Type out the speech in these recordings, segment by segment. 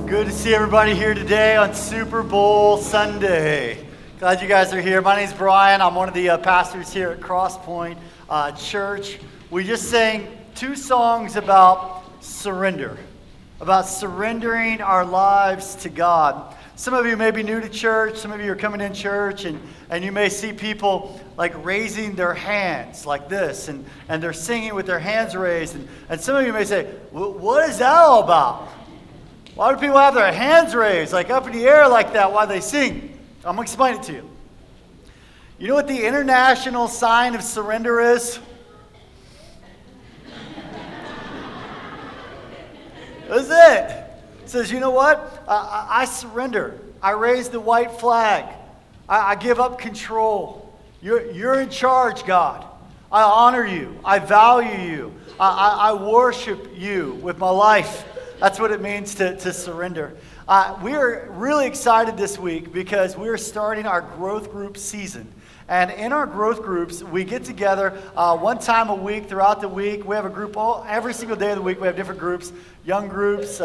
Good to see everybody here today on Super Bowl Sunday. Glad you guys are here. My name's Brian. I'm one of the pastors here at Crosspointe Church. We just sang two songs about surrendering our lives to God. Some of you may be new to church. Some of you are coming in church, and you may see people like raising their hands like this, and they're singing with their hands raised. And some of you may say, what is that all about? Why do people have their hands raised, like up in the air like that while they sing? I'm going to explain it to you. You know what the international sign of surrender is? That's it. It says, you know what? I surrender. I raise the white flag. I give up control. You're in charge, God. I honor you. I value you. I worship you with my life. That's what it means to surrender. We are really excited this week because we are starting our growth group season. And in our growth groups, we get together one time a week throughout the week. We have a group every single day of the week. We have different groups, young groups,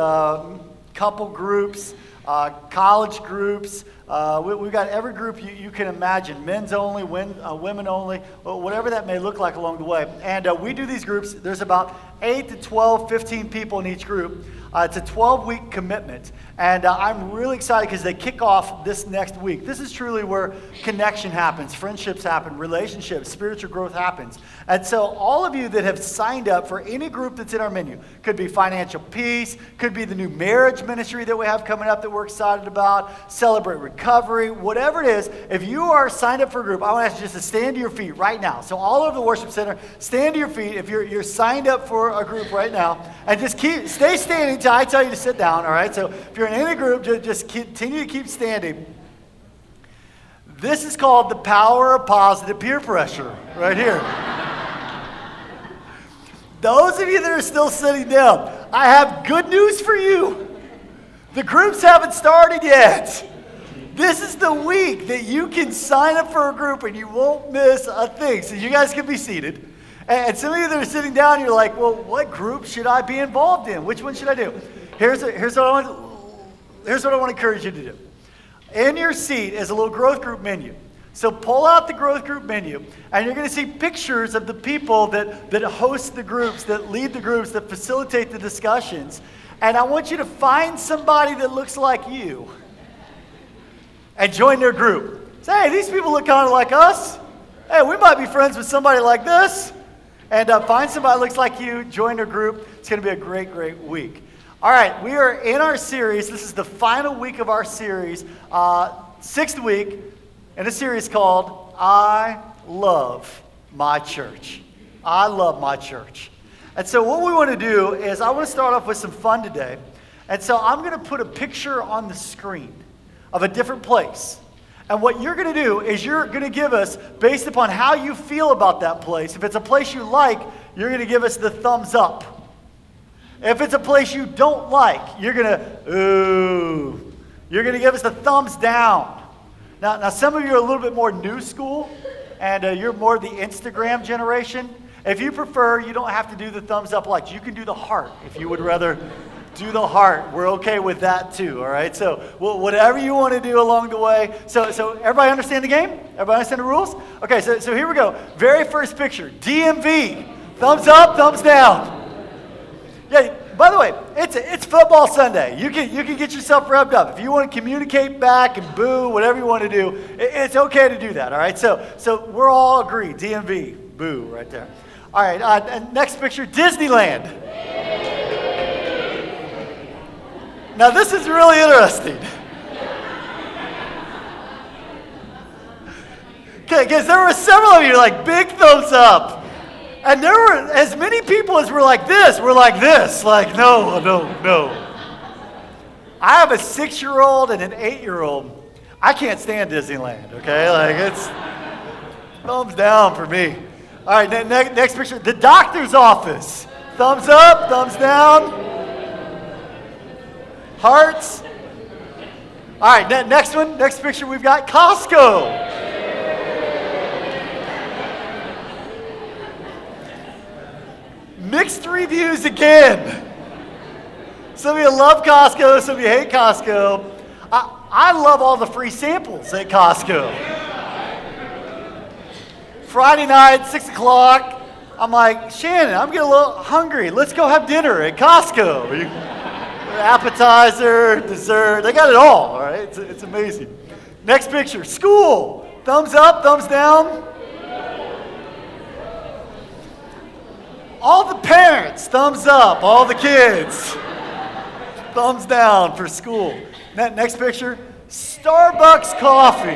couple groups, college groups. We've got every group you can imagine, men's only, women only, whatever that may look like along the way. And we do these groups. There's about 8 to 12, 15 people in each group. It's a 12-week commitment, and I'm really excited because they kick off this next week. This is truly where connection happens, friendships happen, relationships, spiritual growth happens. And so all of you that have signed up for any group that's in our menu, could be financial peace, could be the new marriage ministry that we have coming up that we're excited about, celebrate recovery, whatever it is, if you are signed up for a group, I want to ask you just to stand to your feet right now. So all over the worship center, stand to your feet if you're signed up for a group right now, and just stay standing until I tell you to sit down, all right? So if you're in any group, just continue to keep standing. This is called the power of positive peer pressure right here. Those of you that are still sitting down, I have good news for you. The groups haven't started yet. This is the week that you can sign up for a group and you won't miss a thing. So you guys can be seated. And some of you that are sitting down, you're like, well, what group should I be involved in? Which one should I do? Here's what I want to encourage you to do. In your seat is a little growth group menu. So pull out the growth group menu, and you're going to see pictures of the people that host the groups, that lead the groups, that facilitate the discussions. And I want you to find somebody that looks like you and join their group. Say, hey, these people look kind of like us. Hey, we might be friends with somebody like this. And find somebody that looks like you, join their group. It's going to be a great, great week. All right, we are in our series. This is the final week of our series, 6th week, in a series called I Love My Church. I Love My Church. And so what we want to do is I want to start off with some fun today. And so I'm going to put a picture on the screen of a different place. And what you're going to do is you're going to give us, based upon how you feel about that place, if it's a place you like, you're going to give us the thumbs up. If it's a place you don't like, you're going to, ooh. You're going to give us the thumbs down. Now, some of you are a little bit more new school, and you're more the Instagram generation. If you prefer, you don't have to do the thumbs up likes. You can do the heart if you would rather do the heart. We're okay with that too, all right? So whatever you want to do along the way. So everybody understand the game? Everybody understand the rules? Okay, so here we go. Very first picture, DMV. Thumbs up, thumbs down. Yeah, by the way, it's football Sunday. You can get yourself revved up. If you want to communicate back and boo, whatever you want to do, it's okay to do that, all right? So we're all agreed. DMV, boo, right there. All right, next picture, Disneyland. Now this is really interesting. Okay, because there were several of you like big thumbs up. And there were as many people as were like this, like no. I have a 6-year-old and an 8-year-old. I can't stand Disneyland, okay? Like it's thumbs down for me. All right, next picture, the doctor's office. Thumbs up, thumbs down. Hearts. All right, next picture, we've got Costco. Mixed reviews again. Some of you love Costco, some of you hate Costco. I love all the free samples at Costco. Friday night, 6 o'clock, I'm like, Shannon, I'm getting a little hungry. Let's go have dinner at Costco. Appetizer, dessert, they got it all right? It's amazing. Next picture, school. Thumbs up, thumbs down. All the parents, thumbs up. All the kids, thumbs down for school. Next picture, Starbucks coffee.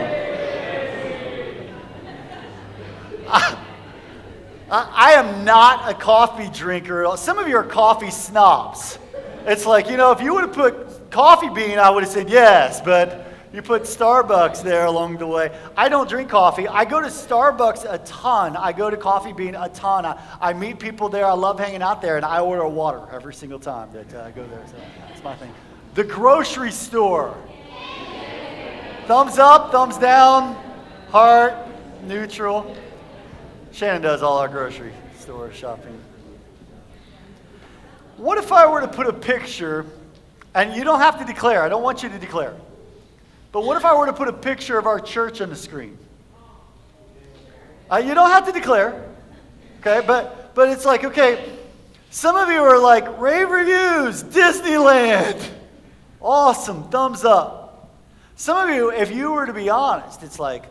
I am not a coffee drinker. Some of you are coffee snobs. It's like, if you would have put coffee bean, I would have said yes, but you put Starbucks there along the way. I don't drink coffee. I go to Starbucks a ton. I go to Coffee Bean a ton. I meet people there. I love hanging out there, and I order a water every single time that I go there. So that's my thing. The grocery store. Thumbs up, thumbs down, heart, neutral. Shannon does all our grocery store shopping. What if I were to put a picture, and you don't have to declare, I don't want you to declare, but what if I were to put a picture of our church on the screen? You don't have to declare, okay, but it's like, okay, some of you are like, rave reviews, Disneyland, awesome, thumbs up. Some of you, if you were to be honest, it's like,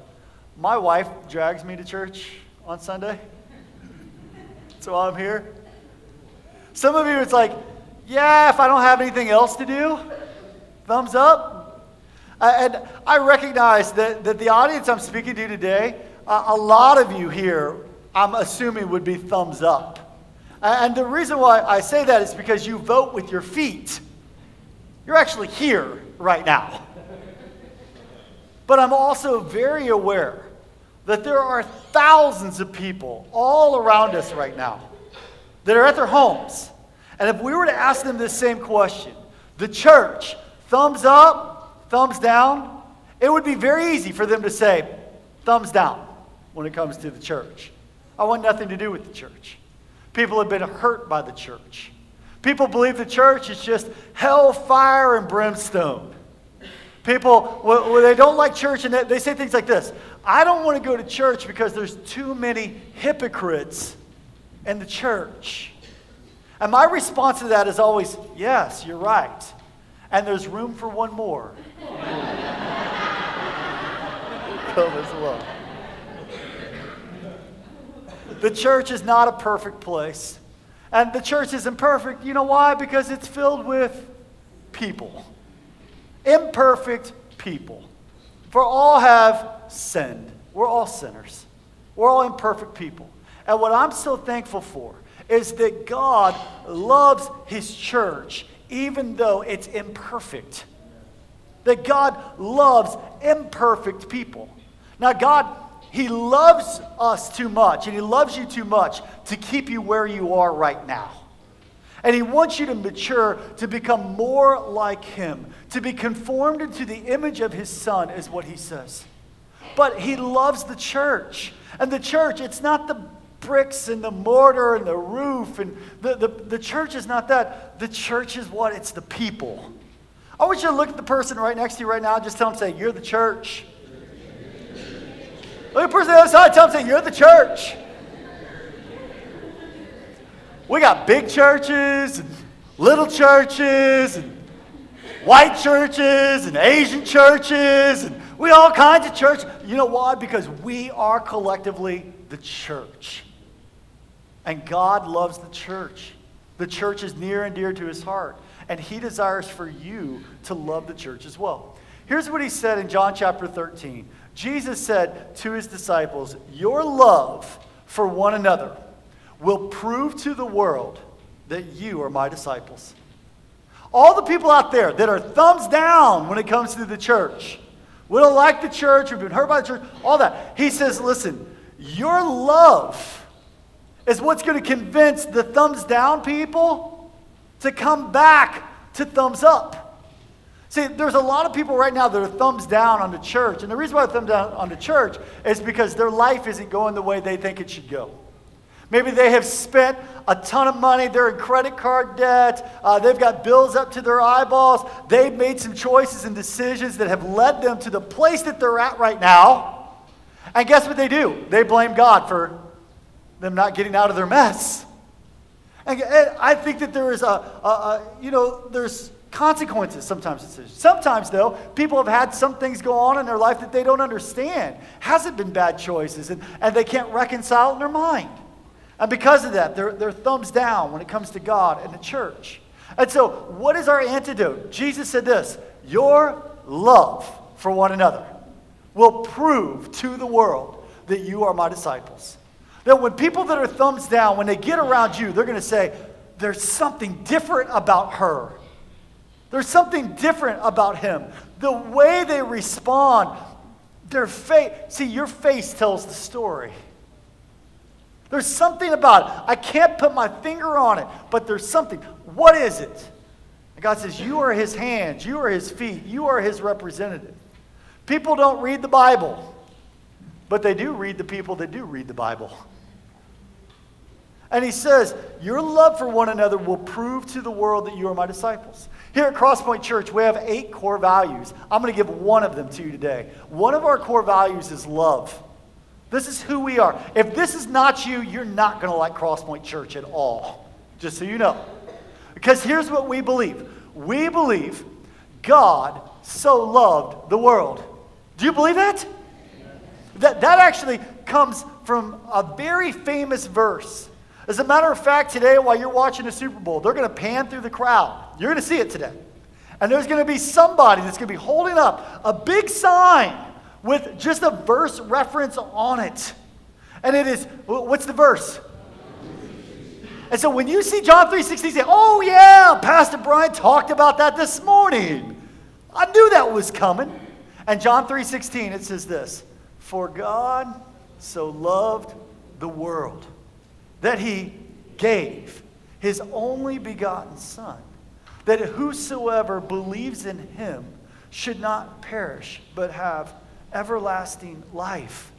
my wife drags me to church on Sunday, so I'm here. Some of you, it's like, yeah, if I don't have anything else to do, thumbs up. And I recognize that the audience I'm speaking to today, a lot of you here, I'm assuming, would be thumbs up. And the reason why I say that is because you vote with your feet. You're actually here right now. But I'm also very aware that there are thousands of people all around us right now that are at their homes. And if we were to ask them this same question, the church, thumbs up, thumbs down, it would be very easy for them to say, thumbs down when it comes to the church. I want nothing to do with the church. People have been hurt by the church. People believe the church is just hell, fire, and brimstone. People, well, they don't like church, and they say things like this: I don't want to go to church because there's too many hypocrites in the church. And my response to that is always, yes, you're right. And there's room for one more. Come as well. The church is not a perfect place. And the church isn't perfect. You know why? Because it's filled with people. Imperfect people. For all have sinned. We're all sinners. We're all imperfect people. And what I'm so thankful for is that God loves his church even though it's imperfect. That God loves imperfect people. Now God, he loves us too much, and he loves you too much to keep you where you are right now. And he wants you to mature, to become more like him, to be conformed into the image of his Son, is what he says. But he loves the church. And the church, it's not the bricks and the mortar and the roof, and the church is not that. The church is what? It's the people. I want you to look at the person right next to you right now and just tell them, say, you're the church. Look at the person on the other side, tell them, say, you're the church. We got big churches and little churches and white churches and Asian churches and we all kinds of churches. You know why? Because we are collectively the church. And God loves the church. The church is near and dear to his heart. And he desires for you to love the church as well. Here's what he said in John chapter 13. Jesus said to his disciples, your love for one another will prove to the world that you are my disciples. All the people out there that are thumbs down when it comes to the church, we don't like the church, we've been hurt by the church, all that. He says, listen, your love is what's going to convince the thumbs down people to come back to thumbs up. See, there's a lot of people right now that are thumbs down on the church. And the reason why they're thumbs down on the church is because their life isn't going the way they think it should go. Maybe they have spent a ton of money. They're in credit card debt. They've got bills up to their eyeballs. They've made some choices and decisions that have led them to the place that they're at right now. And guess what they do? They blame God for them not getting out of their mess. And I think that there is there's consequences sometimes. Sometimes, though, people have had some things go on in their life that they don't understand. Hasn't been bad choices, and they can't reconcile in their mind. And because of that, they're thumbs down when it comes to God and the church. And so, what is our antidote? Jesus said this: your love for one another will prove to the world that you are my disciples. That when people that are thumbs down, when they get around you, they're going to say, there's something different about her. There's something different about him. The way they respond, their face. See, your face tells the story. There's something about it. I can't put my finger on it, but there's something. What is it? And God says, you are his hands. You are his feet. You are his representative. People don't read the Bible, but they do read the people that do read the Bible. And he says, your love for one another will prove to the world that you are my disciples. Here at Crosspointe Church, we have 8 core values. I'm going to give one of them to you today. One of our core values is love. This is who we are. If this is not you, you're not going to like Crosspointe Church at all. Just so you know. Because here's what we believe. We believe God so loved the world. Do you believe that? That actually comes from a very famous verse. As a matter of fact, today while you're watching the Super Bowl, they're going to pan through the crowd. You're going to see it today. And there's going to be somebody that's going to be holding up a big sign with just a verse reference on it. And it is, what's the verse? And so when you see John 3:16, you say, oh yeah, Pastor Brian talked about that this morning. I knew that was coming. And John 3:16, it says this: for God so loved the world that he gave his only begotten Son, that whosoever believes in him should not perish, but have everlasting life.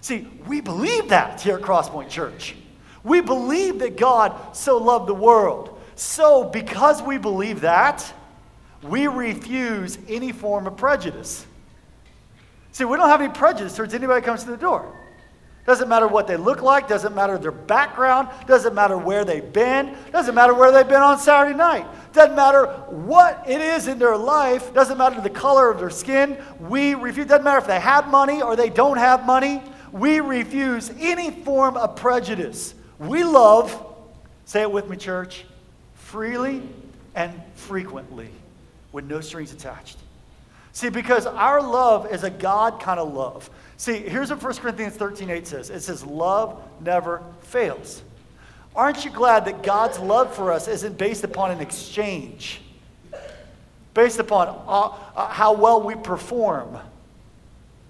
See, we believe that here at Crosspointe Church. We believe that God so loved the world. So, because we believe that, we refuse any form of prejudice. See, we don't have any prejudice towards anybody who comes to the door. Doesn't matter what they look like, doesn't matter their background, doesn't matter where they've been, doesn't matter where they've been on Saturday night. Doesn't matter what it is in their life, doesn't matter the color of their skin. We refuse. Doesn't matter if they have money or they don't have money. We refuse any form of prejudice. We love, say it with me, church, freely and frequently with no strings attached. See, because our love is a God kind of love. See, here's what 1 Corinthians 13:8 says. It says, love never fails. Aren't you glad that God's love for us isn't based upon an exchange? Based upon how well we perform.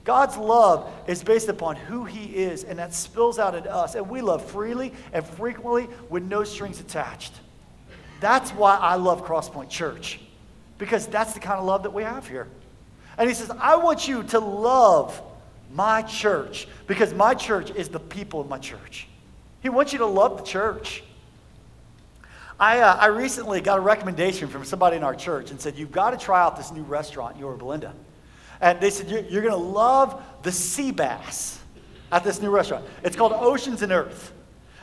God's love is based upon who he is, and that spills out in us. And we love freely and frequently with no strings attached. That's why I love Crosspointe Church. Because that's the kind of love that we have here. And he says, I want you to love my church, because my church is the people of my church. He wants you to love the church. I recently got a recommendation from somebody in our church and said, you've got to try out this new restaurant in Yorba Belinda. And they said, you're going to love the sea bass at this new restaurant. It's called Oceans and Earth.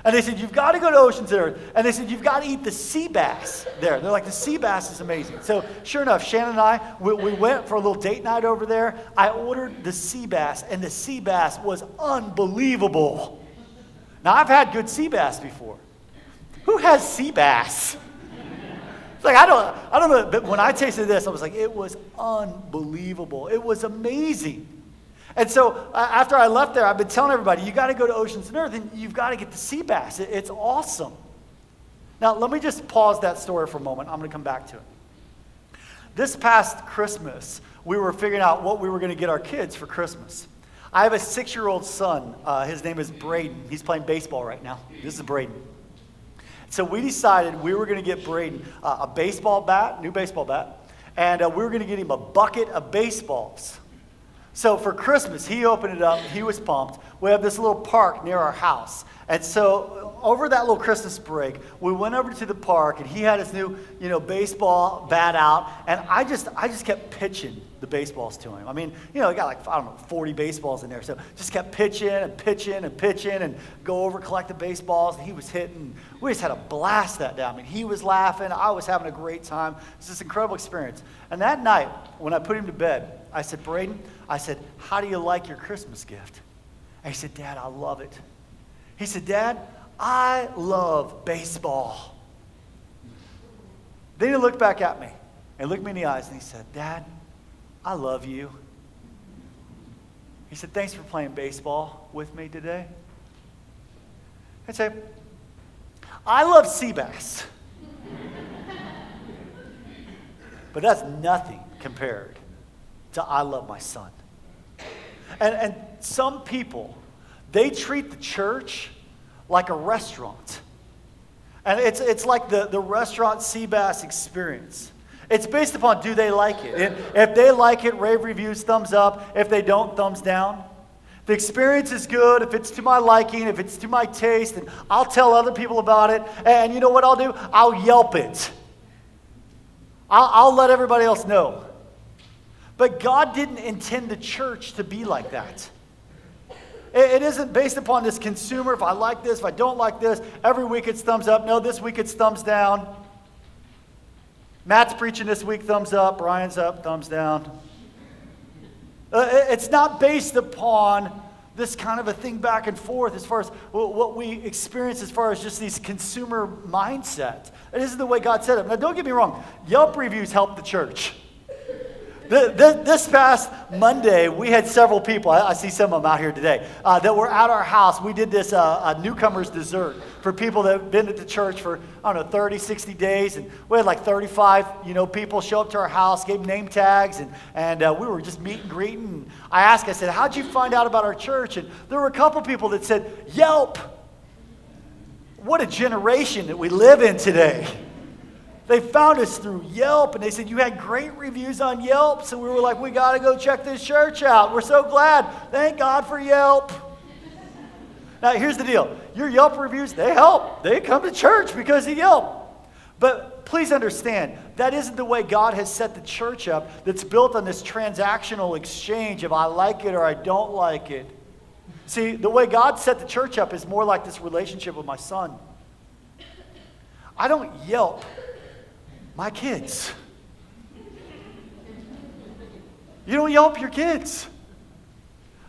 And they said, you've got to go to Oceans and Earth. And they said, you've got to eat the sea bass there. They're like, the sea bass is amazing. So sure enough, Shannon and I, we went for a little date night over there. I ordered the sea bass, and the sea bass was unbelievable. Now, I've had good sea bass before. Who has sea bass? It's like, I don't know, but when I tasted this, I was like, it was unbelievable. It was amazing. And so after I left there, I've been telling everybody, you got to go to Oceans and Earth, and you've got to get the sea bass. It's awesome. Now, let me just pause that story for a moment. I'm going to come back to it. This past Christmas, we were figuring out what we were going to get our kids for Christmas. I have a 6-year-old son. His name is Braden. He's playing baseball right now. This is Braden. So we decided we were going to get Braden a baseball bat, new baseball bat, and we were going to get him a bucket of baseballs. So for Christmas, he opened it up. He was pumped. We have this little park near our house. And so over that little Christmas break, we went over to the park, and he had his new, baseball bat out, and I just kept pitching the baseballs to him. I mean, he got like, 40 baseballs in there, so just kept pitching and go over, collect the baseballs, and he was hitting. We just had a blast that day. I mean, he was laughing, I was having a great time. It was this incredible experience. And that night, when I put him to bed, I said, Braden, how do you like your Christmas gift? And he said, Dad, I love it. He said, Dad, I love baseball. Then he looked back at me and looked me in the eyes and he said, Dad, I love you. He said, thanks for playing baseball with me today. I'd say, I love sea bass. But that's nothing compared to I love my son. And some people, they treat the church like a restaurant. And it's like the restaurant sea bass experience. It's based upon, do they like it? If they like it, rave reviews, thumbs up. If they don't, thumbs down. The experience is good. If it's to my liking, if it's to my taste, and I'll tell other people about it. And you know what I'll do? I'll Yelp it. I'll let everybody else know. But God didn't intend the church to be like that. It isn't based upon this consumer, if I like this, if I don't like this, every week it's thumbs up. No, this week it's thumbs down. Matt's preaching this week, thumbs up. Brian's up, thumbs down. It's not based upon this kind of a thing back and forth as far as what we experience as far as just these consumer mindsets. It isn't the way God said it. Now, don't get me wrong. Yelp reviews help the church. This past Monday, we had several people, I see some of them out here today, that were at our house. We did this a newcomer's dessert for people that have been at the church for, 30, 60 days. And we had like 35, people show up to our house, gave name tags, and we were just meet and greeting. And I said, how'd you find out about our church? And there were a couple people that said, Yelp. What a generation that we live in today. They found us through Yelp, and they said, you had great reviews on Yelp, so we were like, we got to go check this church out. We're so glad. Thank God for Yelp. Now, here's the deal. Your Yelp reviews, they help. They come to church because of Yelp. But please understand, that isn't the way God has set the church up that's built on this transactional exchange of I like it or I don't like it. See, the way God set the church up is more like this relationship with my son. I don't Yelp my kids. You don't Yelp your kids.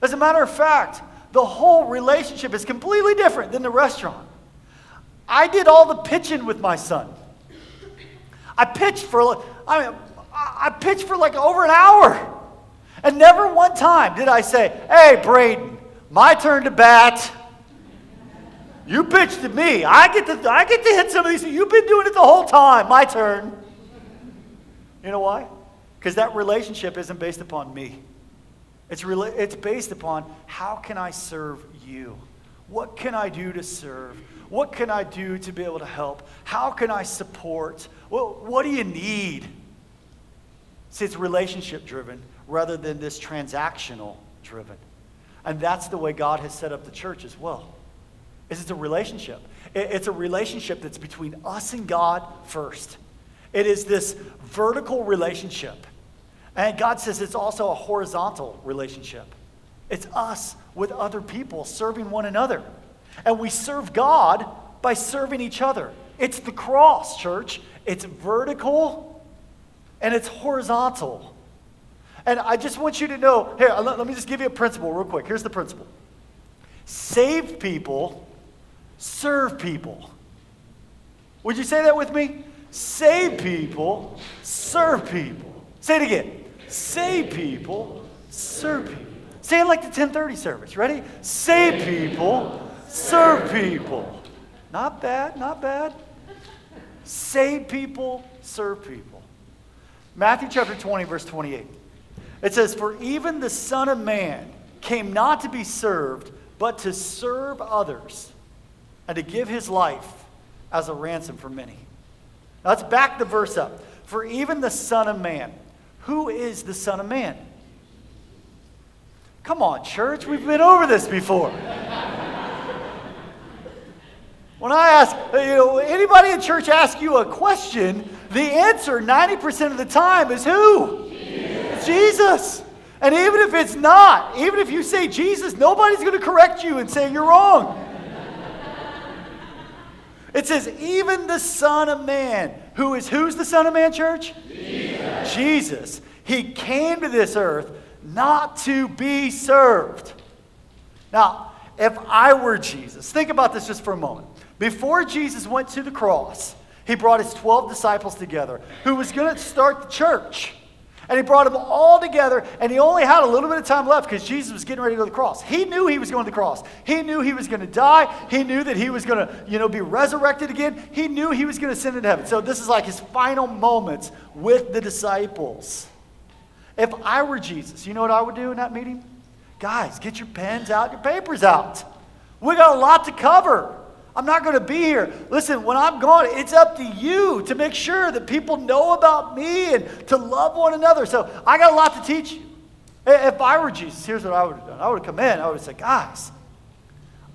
As a matter of fact, the whole relationship is completely different than the restaurant. I did all the pitching with my son. I pitched for like over an hour. And never one time did I say, hey, Braden, my turn to bat. You pitched to me. I get to hit some of these. You've been doing it the whole time. My turn. You know why? Because that relationship isn't based upon me. It's based upon how can I serve you? What can I do to serve? What can I do to be able to help? How can I support? What do you need? See, it's relationship driven rather than this transactional driven. And that's the way God has set up the church as well. It's a relationship. It's a relationship that's between us and God first. It is this vertical relationship. And God says it's also a horizontal relationship. It's us with other people serving one another. And we serve God by serving each other. It's the cross, church. It's vertical and it's horizontal. And I just want you to know, here, let me just give you a principle real quick. Here's the principle. Saved people serve people. Would you say that with me? Save people, serve people. Say it again. Save people, serve people. Say it like the 10:30 service. Ready? Save people, serve people. Not bad, not bad. Save people, serve people. Matthew chapter 20, verse 28. It says, for even the Son of Man came not to be served, but to serve others, and to give his life as a ransom for many. Now let's back the verse up. For even the Son of Man. Who is the Son of Man? Come on, church. We've been over this before. When I ask, anybody in church ask you a question, the answer 90% of the time is who? Jesus. Jesus. And even if it's not, even if you say Jesus, nobody's going to correct you and say you're wrong. It says, even the Son of Man, who's the Son of Man, church? Jesus. Jesus. He came to this earth not to be served. Now, if I were Jesus, think about this just for a moment. Before Jesus went to the cross, he brought his 12 disciples together who was going to start the church. And he brought them all together, and he only had a little bit of time left because Jesus was getting ready to go to the cross. He knew he was going to the cross. He knew he was going to die. He knew that he was going to, be resurrected again. He knew he was going to ascend into heaven. So this is like his final moments with the disciples. If I were Jesus, you know what I would do in that meeting? Guys, get your pens out, your papers out. We got a lot to cover. I'm not going to be here. Listen, when I'm gone, it's up to you to make sure that people know about me and to love one another. So I got a lot to teach you. If I were Jesus, here's what I would have done. I would have come in. I would have said, guys,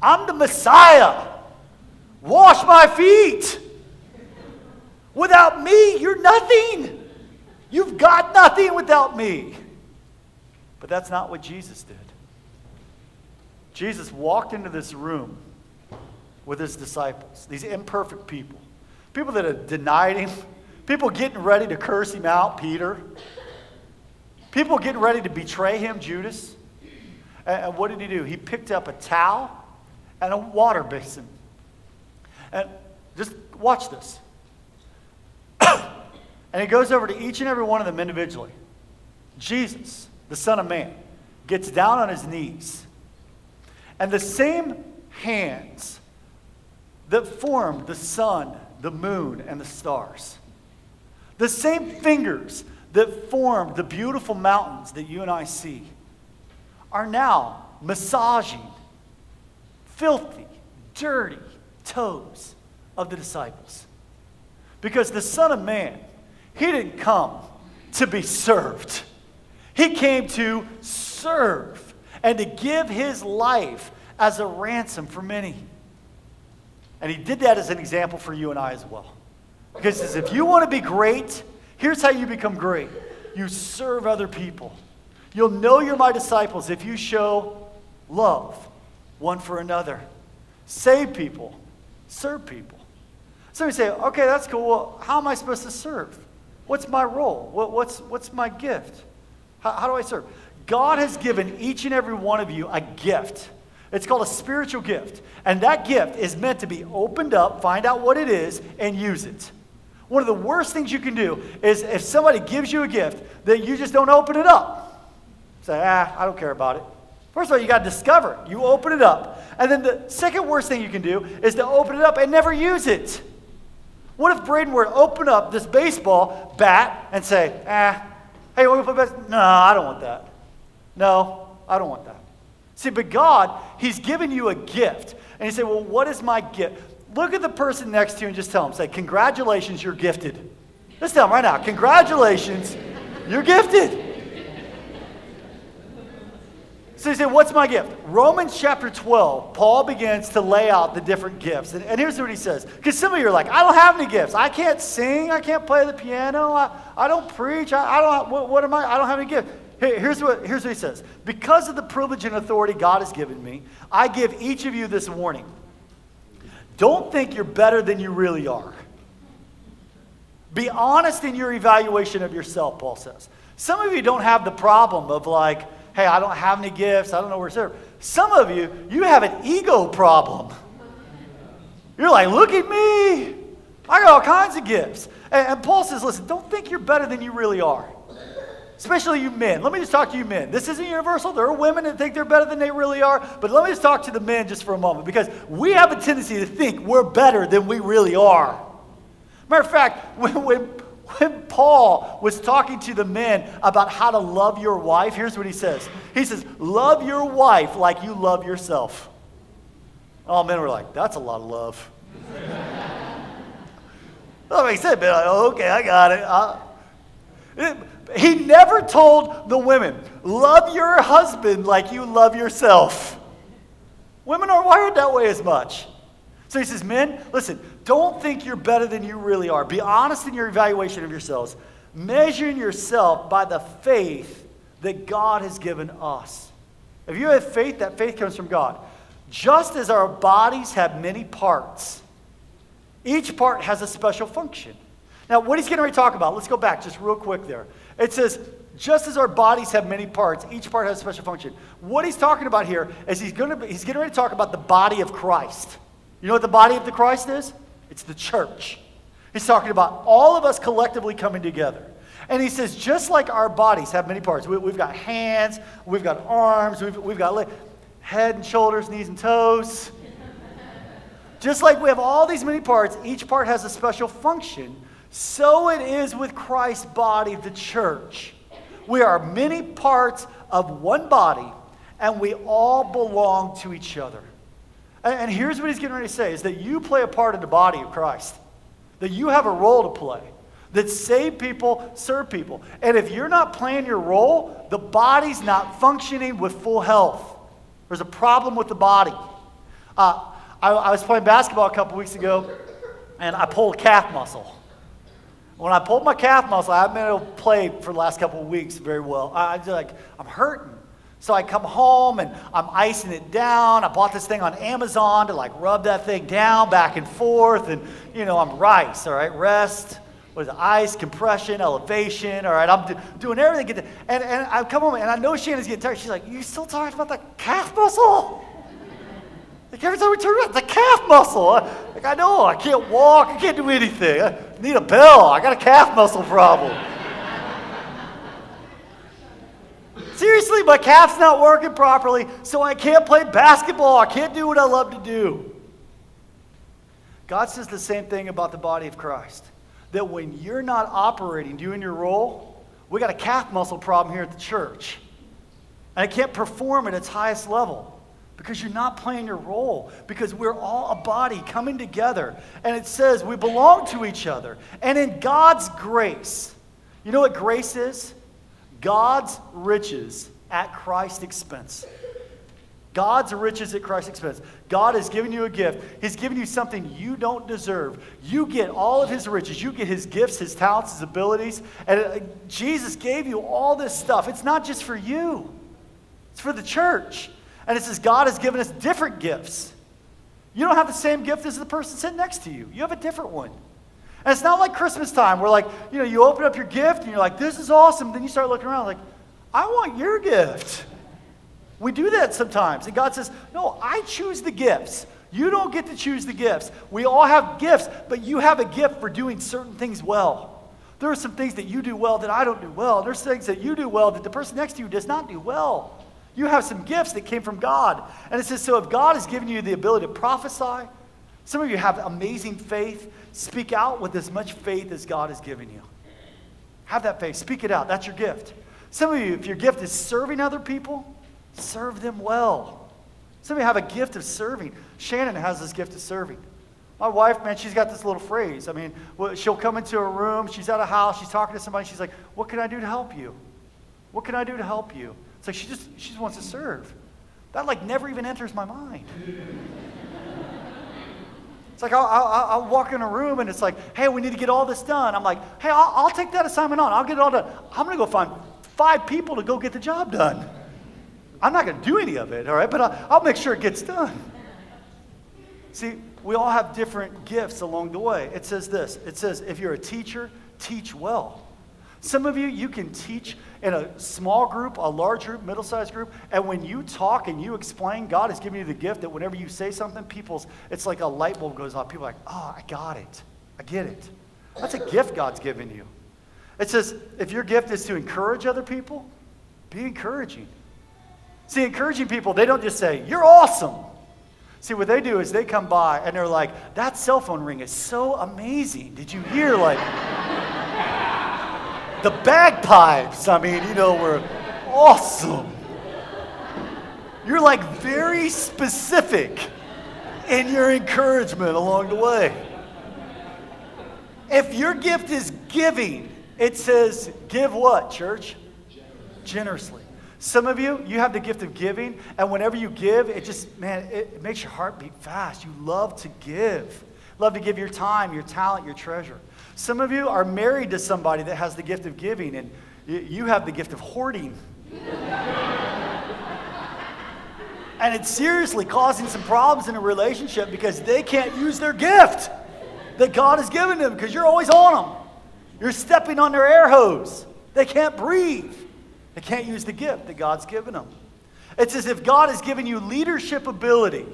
I'm the Messiah. Wash my feet. Without me, you're nothing. You've got nothing without me. But that's not what Jesus did. Jesus walked into this room with his disciples, these imperfect people that had denied him, people getting ready to curse him out, Peter, people getting ready to betray him, Judas. And what did he do? He picked up a towel and a water basin. And just watch this. And he goes over to each and every one of them individually. Jesus, the Son of Man, gets down on his knees. And the same hands that formed the sun, the moon, and the stars, the same fingers that formed the beautiful mountains that you and I see, are now massaging filthy, dirty toes of the disciples. Because the Son of Man, he didn't come to be served. He came to serve and to give his life as a ransom for many. And he did that as an example for you and I as well. Because if you want to be great, here's how you become great. You serve other people. You'll know you're my disciples if you show love one for another. Save people. Serve people. So you say, okay, that's cool. Well, how am I supposed to serve? What's my role? What's my gift? How do I serve? God has given each and every one of you a gift. It's called a spiritual gift. And that gift is meant to be opened up, find out what it is, and use it. One of the worst things you can do is if somebody gives you a gift, that you just don't open it up. Say, I don't care about it. First of all, you got to discover it. You open it up. And then the second worst thing you can do is to open it up and never use it. What if Braden were to open up this baseball bat and say, hey, want to play baseball? No, I don't want that. No, I don't want that. See, but God, he's given you a gift. And you say, well, what is my gift? Look at the person next to you and just tell them, say, congratulations, you're gifted. Just tell them right now, congratulations, you're gifted. So you say, what's my gift? Romans chapter 12, Paul begins to lay out the different gifts. And here's what he says. Because some of you are like, I don't have any gifts. I can't sing. I can't play the piano. I don't preach. I don't, what am I? I don't have any gifts. Here's what he says. Because of the privilege and authority God has given me, I give each of you this warning. Don't think you're better than you really are. Be honest in your evaluation of yourself, Paul says. Some of you don't have the problem of like, hey, I don't have any gifts. I don't know where to serve. Some of you, you have an ego problem. You're like, look at me. I got all kinds of gifts. And Paul says, listen, don't think you're better than you really are. Especially you men. Let me just talk to you men. This isn't universal. There are women that think they're better than they really are. But let me just talk to the men just for a moment. Because we have a tendency to think we're better than we really are. Matter of fact, when Paul was talking to the men about how to love your wife, here's what he says. He says, love your wife like you love yourself. All men were like, that's a lot of love. That makes sense, man. Like, oh, okay, I got it. He never told the women, love your husband like you love yourself. Women aren't wired that way as much. So he says, men, listen, don't think you're better than you really are. Be honest in your evaluation of yourselves, measuring yourself by the faith that God has given us. If you have faith, that faith comes from God. Just as our bodies have many parts, each part has a special function. Now, what he's getting ready to talk about, let's go back just real quick there. It says, just as our bodies have many parts, each part has a special function. What he's talking about here is he's getting ready to talk about the body of Christ. You know what the body of the Christ is? It's the church. He's talking about all of us collectively coming together. And he says, just like our bodies have many parts, we've got hands, we've got arms, we've got legs, head and shoulders, knees and toes. Just like we have all these many parts, each part has a special function. So it is with Christ's body, the church. We are many parts of one body, and we all belong to each other. And here's what he's getting ready to say, is that you play a part in the body of Christ. That you have a role to play. That save people, serve people. And if you're not playing your role, the body's not functioning with full health. There's a problem with the body. I was playing basketball a couple weeks ago, and I pulled a calf muscle. When I pulled my calf muscle, I haven't been able to play for the last couple of weeks very well. I'm hurting. So I come home and I'm icing it down. I bought this thing on Amazon to rub that thing down back and forth. And, I'm rice, all right? Rest, ice, compression, elevation, all right? I'm doing everything. And I come home and I know Shannon's getting tired. She's like, you still talking about that calf muscle? Every time we turn around, the calf muscle. I know, I can't walk, I can't do anything. I need a bell, I got a calf muscle problem. Seriously, my calf's not working properly, so I can't play basketball. I can't do what I love to do. God says the same thing about the body of Christ. That when you're not operating, doing your role, we got a calf muscle problem here at the church. And it can't perform at its highest level. Because you're not playing your role. Because we're all a body coming together. And it says we belong to each other. And in God's grace, you know what grace is? God's riches at Christ's expense. God's riches at Christ's expense. God has given you a gift. He's given you something you don't deserve. You get all of his riches. You get his gifts, his talents, his abilities. And Jesus gave you all this stuff. It's not just for you. It's for the church. And it says God has given us different gifts. You don't have the same gift as the person sitting next to you. You have a different one. And it's not like Christmas time where you open up your gift and you're like, this is awesome. Then you start looking around like, I want your gift. We do that sometimes. And God says, no, I choose the gifts. You don't get to choose the gifts. We all have gifts, but you have a gift for doing certain things well. There are some things that you do well that I don't do well. There's things that you do well that the person next to you does not do well. You have some gifts that came from God. And it says, so if God has given you the ability to prophesy, some of you have amazing faith, speak out with as much faith as God has given you. Have that faith. Speak it out. That's your gift. Some of you, if your gift is serving other people, serve them well. Some of you have a gift of serving. Shannon has this gift of serving. My wife, man, she's got this little phrase. She'll come into a room, she's at a house, she's talking to somebody, she's like, what can I do to help you? What can I do to help you? It's like she just wants to serve. That never even enters my mind. It's like I'll walk in a room and it's like, hey, we need to get all this done. I'm like, hey, I'll take that assignment on. I'll get it all done. I'm going to go find 5 people to go get the job done. I'm not going to do any of it, all right? But I'll make sure it gets done. See, we all have different gifts along the way. It says this. It says, if you're a teacher, teach well. Some of you can teach in a small group, a large group, middle-sized group, and when you talk and you explain, God has given you the gift that whenever you say something, it's like a light bulb goes off. People are like, oh, I got it. I get it. That's a gift God's given you. It says, if your gift is to encourage other people, be encouraging. See, encouraging people, they don't just say, you're awesome. See, what they do is they come by and they're like, that cell phone ring is so amazing. Did you hear, the bagpipes, were awesome. You're very specific in your encouragement along the way. If your gift is giving, it says, give what, church? Generously. Some of you, you have the gift of giving, and whenever you give, it makes your heart beat fast. You love to give. Love to give your time, your talent, your treasure. Some of you are married to somebody that has the gift of giving, and you have the gift of hoarding. And it's seriously causing some problems in a relationship because they can't use their gift that God has given them because you're always on them. You're stepping on their air hose. They can't breathe. They can't use the gift that God's given them. It's as if God has given you leadership ability.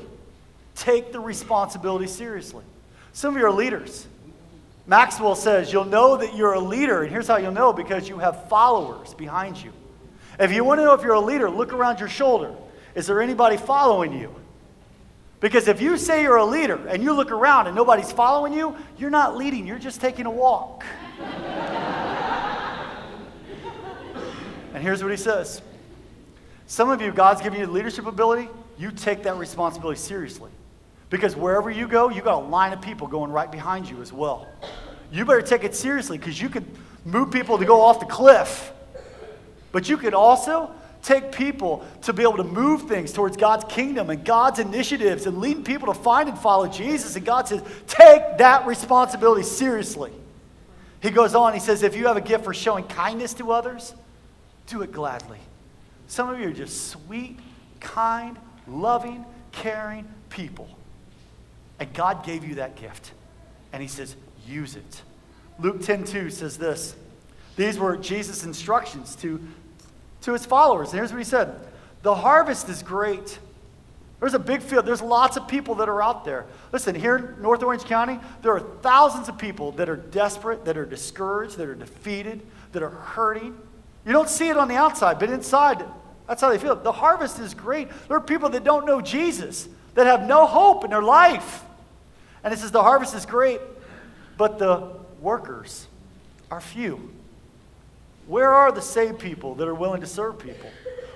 Take the responsibility seriously. Some of you are leaders. Maxwell says you'll know that you're a leader, and here's how you'll know, because you have followers behind you. If you want to know if you're a leader, look around your shoulder. Is there anybody following you? Because if you say you're a leader and you look around and nobody's following you, you're not leading, you're just taking a walk. And here's what he says. Some of you, God's giving you leadership ability, you take that responsibility seriously. Because wherever you go, you got a line of people going right behind you as well. You better take it seriously because you could move people to go off the cliff. But you could also take people to be able to move things towards God's kingdom and God's initiatives and lead people to find and follow Jesus. And God says, take that responsibility seriously. He goes on, he says, if you have a gift for showing kindness to others, do it gladly. Some of you are just sweet, kind, loving, caring people. And God gave you that gift. And he says, use it. Luke 10:2 says this. These were Jesus' instructions to his followers. And here's what he said. The harvest is great. There's a big field. There's lots of people that are out there. Listen, here in North Orange County, there are thousands of people that are desperate, that are discouraged, that are defeated, that are hurting. You don't see it on the outside, but inside, that's how they feel. The harvest is great. There are people that don't know Jesus, that have no hope in their life. And it says the harvest is great, but the workers are few. Where are the saved people that are willing to serve people?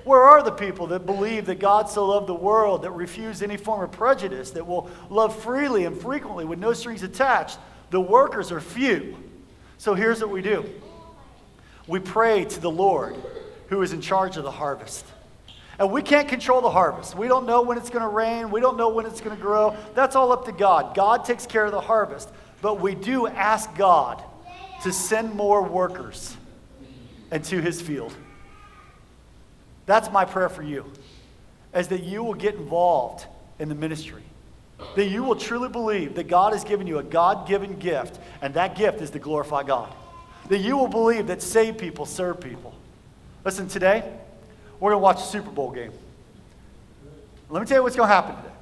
Where are the people that believe that God so loved the world, that refuse any form of prejudice, that will love freely and frequently with no strings attached? The workers are few. So here's what we do. We pray to the Lord who is in charge of the harvest. And we can't control the harvest. We don't know when it's going to rain. We don't know when it's going to grow. That's all up to God. God takes care of the harvest. But we do ask God to send more workers into his field. That's my prayer for you, is that you will get involved in the ministry, that you will truly believe that God has given you a God-given gift, and that gift is to glorify God, that you will believe that saved people serve people. Listen, today, we're going to watch a Super Bowl game. Let me tell you what's going to happen today.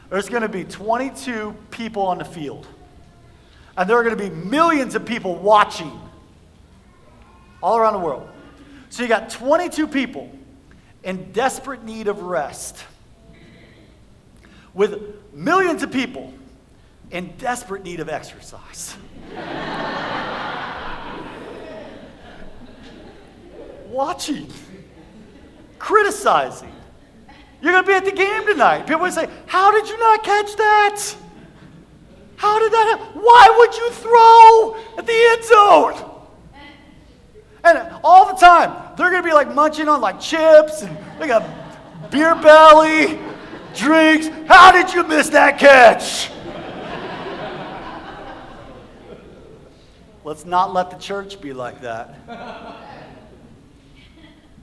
There's going to be 22 people on the field, and there are going to be millions of people watching all around the world. So you got 22 people in desperate need of rest, with millions of people in desperate need of exercise. Watching, criticizing. You're going to be at the game tonight. People will say, how did you not catch that? How did that happen? Why would you throw at the end zone? And all the time, they're going to be like munching on like chips and they got beer belly, drinks. How did you miss that catch? Let's not let the church be like that.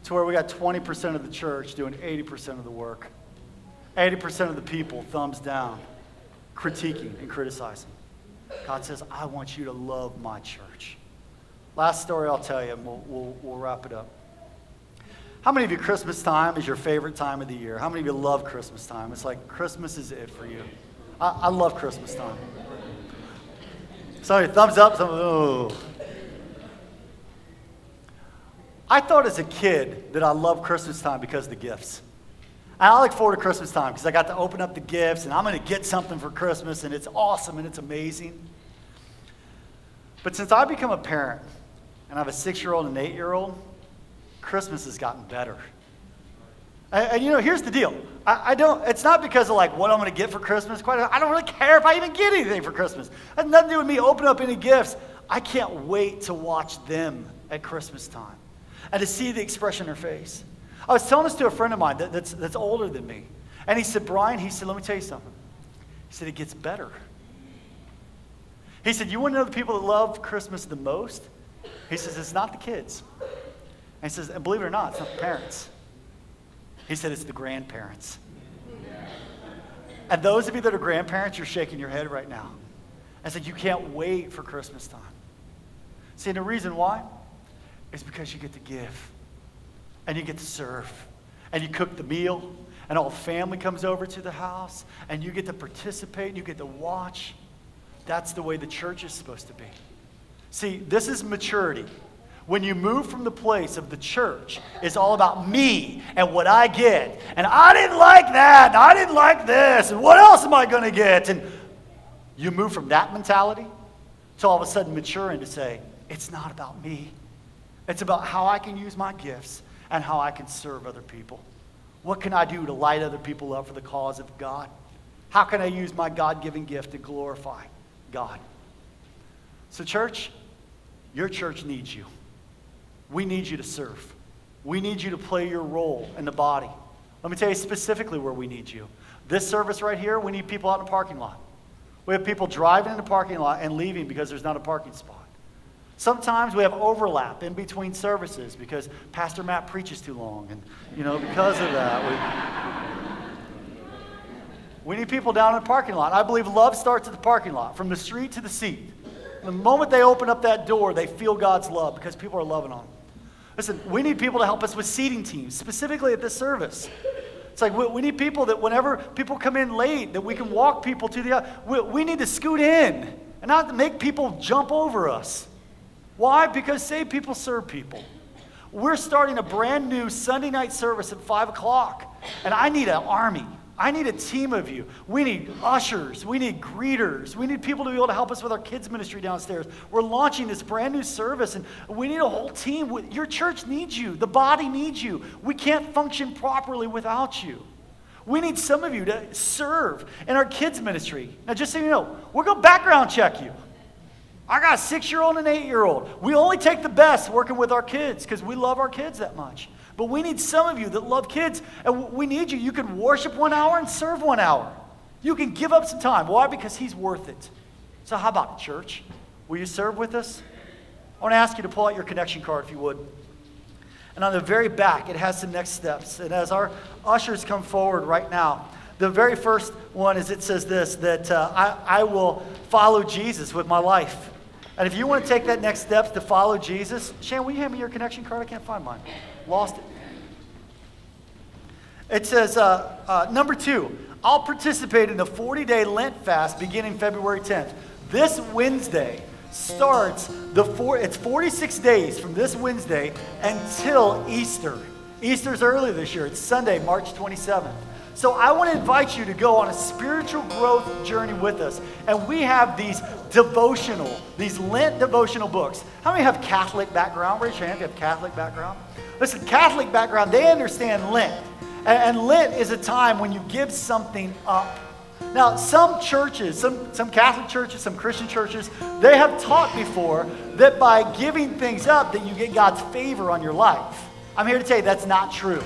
To where we got 20% of the church doing 80% of the work. 80% of the people, thumbs down, critiquing and criticizing. God says, I want you to love my church. Last story I'll tell you, and we'll wrap it up. How many of you, Christmas time is your favorite time of the year? How many of you love Christmas time? It's like Christmas is it for you. I love Christmas time. Some of you, thumbs up, some of you, oh. I thought as a kid that I loved Christmas time because of the gifts. And I look forward to Christmas time because I got to open up the gifts and I'm going to get something for Christmas and it's awesome and it's amazing. But since I've become a parent and I have a 6-year-old and an 8-year-old, Christmas has gotten better. And you know, here's the deal. It's not because of like what I'm going to get for Christmas. I don't really care if I even get anything for Christmas. It has nothing to do with me opening up any gifts. I can't wait to watch them at Christmas time. and to see the expression in her face. I was telling this to a friend of mine that's older than me. And he said, Brian, let me tell you something. He said, it gets better. He said, you want to know the people that love Christmas the most? He says, it's not the kids. And he says, and believe it or not, it's not the parents. He said, it's the grandparents. And those of you that are grandparents, you're shaking your head right now. I said, you can't wait for Christmas time. See, and the reason why is because you get to give. And you get to serve. And you cook the meal. And all the family comes over to the house. And you get to participate. And you get to watch. That's the way the church is supposed to be. See, this is maturity. When you move from the place of the church, it's all about me and what I get. And I didn't like that. And I didn't like this. And what else am I going to get? And you move from that mentality to all of a sudden maturing to say, it's not about me. It's about how I can use my gifts and how I can serve other people. What can I do to light other people up for the cause of God? How can I use my God-given gift to glorify God? So church, your church needs you. We need you to serve. We need you to play your role in the body. Let me tell you specifically where we need you. This service right here, we need people out in the parking lot. We have people driving in the parking lot and leaving because there's not a parking spot. Sometimes we have overlap in between services because Pastor Matt preaches too long. And, because of that, we need people down in the parking lot. I believe love starts at the parking lot, from the street to the seat. The moment they open up that door, they feel God's love because people are loving on them. Listen, we need people to help us with seating teams, specifically at this service. It's like we need people that whenever people come in late, that we can walk people to the aisle. We need to scoot in and not to make people jump over us. Why? Because saved people serve people. We're starting a brand new Sunday night service at 5 o'clock, and I need an army. I need a team of you. We need ushers. We need greeters. We need people to be able to help us with our kids' ministry downstairs. We're launching this brand new service, and we need a whole team. Your church needs you. The body needs you. We can't function properly without you. We need some of you to serve in our kids' ministry. Now, just so you know, we're going to background check you. I got a 6-year-old and an 8-year-old. We only take the best working with our kids because we love our kids that much. But we need some of you that love kids, and we need you. You can worship 1 hour and serve 1 hour. You can give up some time. Why? Because he's worth it. So how about it, church? Will you serve with us? I want to ask you to pull out your connection card if you would. And on the very back, it has some next steps. And as our ushers come forward right now, the very first one is it says this, that I will follow Jesus with my life. And if you want to take that next step to follow Jesus, Shan, will you hand me your connection card? I can't find mine. Lost it. It says, number 2, I'll participate in the 40-day Lent fast beginning February 10th. This Wednesday starts, it's 46 days from this Wednesday until Easter. Easter's early this year. It's Sunday, March 27th. So I want to invite you to go on a spiritual growth journey with us. And we have these Lent devotional books. How many have Catholic background? Raise your hand if you have Catholic background. Listen, Catholic background, they understand Lent. And Lent is a time when you give something up. Now, some churches, some Catholic churches, some Christian churches, they have taught before that by giving things up that you get God's favor on your life. I'm here to tell you that's not true.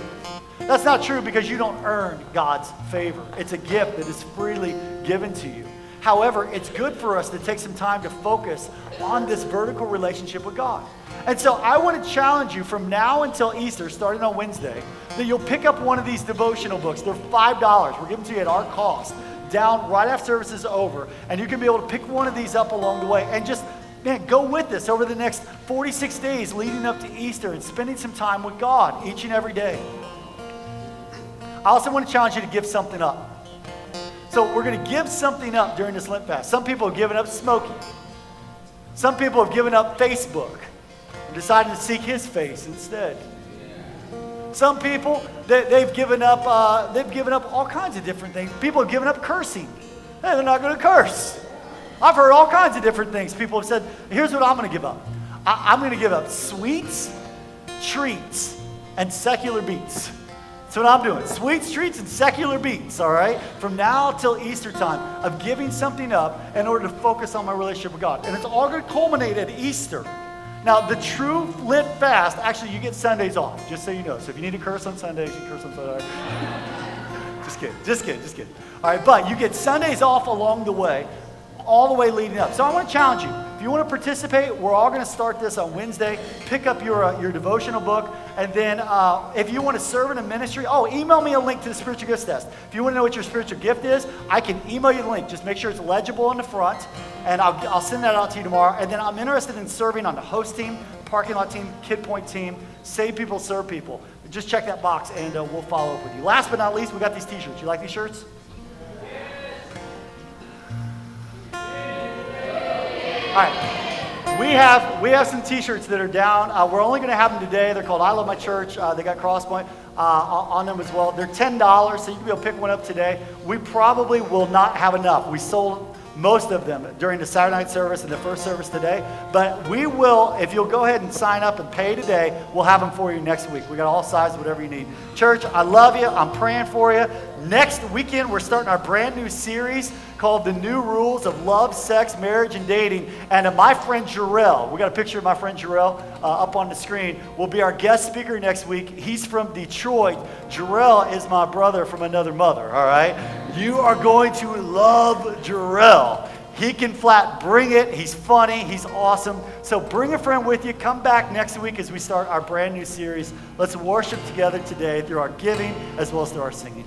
That's not true because you don't earn God's favor. It's a gift that is freely given to you. However, it's good for us to take some time to focus on this vertical relationship with God. And so I want to challenge you from now until Easter, starting on Wednesday, that you'll pick up one of these devotional books. They're $5. We're giving to you at our cost, down right after service is over. And you can be able to pick one of these up along the way and just go with us over the next 46 days leading up to Easter and spending some time with God each and every day. I also want to challenge you to give something up. So we're going to give something up during this Lent fast. Some people have given up smoking. Some people have given up Facebook and decided to seek his face instead. Some people, they've given up all kinds of different things. People have given up cursing. Hey, they're not going to curse. I've heard all kinds of different things. People have said, here's what I'm going to give up. I'm going to give up sweets, treats, and secular beats. That's what I'm doing. Sweets, treats, and secular beats, all right? From now till Easter time of giving something up in order to focus on my relationship with God. And it's all going to culminate at Easter. Now, the True Lit Fast, actually, you get Sundays off, just so you know. So if you need to curse on Sundays, you can curse on Sundays. Just kidding. All right, but you get Sundays off along the way, all the way leading up. So I want to challenge you. If you want to participate, we're all going to start this on Wednesday. Pick up your devotional book. And then if you want to serve in a ministry, email me a link to the spiritual gifts test. If you want to know what your spiritual gift is, I can email you the link. Just make sure it's legible on the front. And I'll send that out to you tomorrow. And then I'm interested in serving on the host team, parking lot team, Kid Point team, save people, serve people. Just check that box and we'll follow up with you. Last but not least, we got these t-shirts. You like these shirts? All right, we have some t-shirts that are down. We're only going to have them today. They're called I Love My Church. They got Crosspointe on them as well. They're $10, so you can be able to pick one up today. We probably will not have enough. We sold most of them during the Saturday night service and the first service today. But we will, if you'll go ahead and sign up and pay today, we'll have them for you next week. We got all sizes, whatever you need. Church, I love you. I'm praying for you. Next weekend, we're starting our brand new series called The New Rules of Love, Sex, Marriage, and Dating. And my friend Jarrell, we got a picture of my friend Jarrell up on the screen, will be our guest speaker next week. He's from Detroit. Jarrell is my brother from another mother, all right? You are going to love Jarrell. He can flat bring it. He's funny. He's awesome. So bring a friend with you. Come back next week as we start our brand new series. Let's worship together today through our giving as well as through our singing.